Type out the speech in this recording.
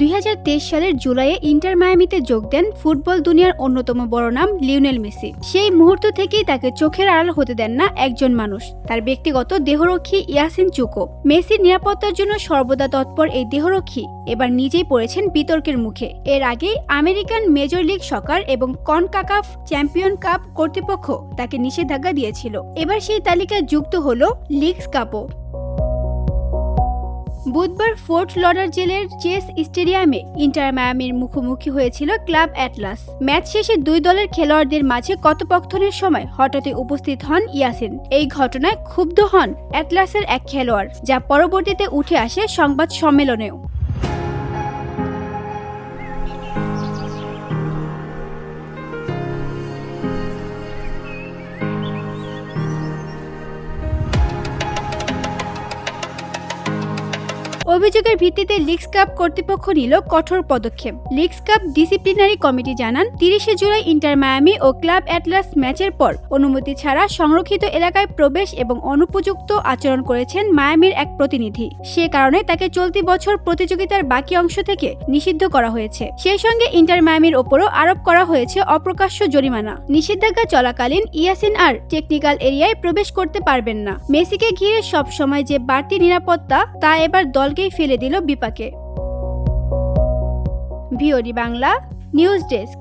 2023 সালের জুলাইয়ে ইন্টার মায়ামিতে যোগ দেন ফুটবল দুনিয়ার অন্যতম বড় নাম লিওনেল মেসি। সেই মুহূর্ত থেকেই তাকে চোখের আড়াল হতে দেন না একজন মানুষ, তার ব্যক্তিগত দেহরক্ষী ইয়াসিন চুকো। মেসির নিরাপত্তার জন্য সর্বদা তৎপর এই দেহরক্ষী এবার নিজেই পড়েছেন বিতর্কের মুখে। এর আগেই আমেরিকান মেজর লিগ সকার এবং কনকাকাফ চ্যাম্পিয়ন কাপ কর্তৃপক্ষ তাকে নিষেধাজ্ঞা দিয়েছিল। এবার সেই তালিকায় যুক্ত হলো লিগস কাপও। বুধবার ফোর্ট লডারডেলের চেস স্টেডিয়ামে ইন্টার মায়ামির মুখোমুখি হয়েছিল ক্লাব অ্যাটলাস। ম্যাচ শেষে দুই দলের খেলোয়াড়দের মাঝে কথোপকথনের সময় হঠাৎই উপস্থিত হন ইয়াসিন। এই ঘটনায় ক্ষুব্ধ হন অ্যাটলাসের এক খেলোয়াড়, যা পরবর্তীতে উঠে আসে সংবাদ সম্মেলনেও। অভিযোগের ভিত্তিতে লিগস কাপ কর্তৃপক্ষ নিল কঠোর পদক্ষেপ। লিগস কাপ ডিসিপ্লিনারি কমিটি জানান, 30 জুলাই ইন্টার মায়ামি ও ক্লাব অ্যাটলাস ম্যাচের পর অনুমতি ছাড়া সংরক্ষিত এলাকায় প্রবেশ এবং অনুপযুক্ত আচরণ করেছেন মায়ামির এক প্রতিনিধি। সে কারণে তাকে চলতি বছর প্রতিযোগিতার বাকি অংশ থেকে নিষিদ্ধ করা হয়েছে। সেই সঙ্গে ইন্টার মায়ামির ওপরও আরোপ করা হয়েছে অপ্রকাশ্য জরিমানা। নিষেধাজ্ঞা চলাকালীন ইয়াসিন আর টেকনিক্যাল এরিয়ায় প্রবেশ করতে পারবেন না। মেসিকে ঘিরে সবসময় যে বাড়তি নিরাপত্তা, তা এবার দলকে ফেলে দিল বিপাকে। VOD Bangla news desk.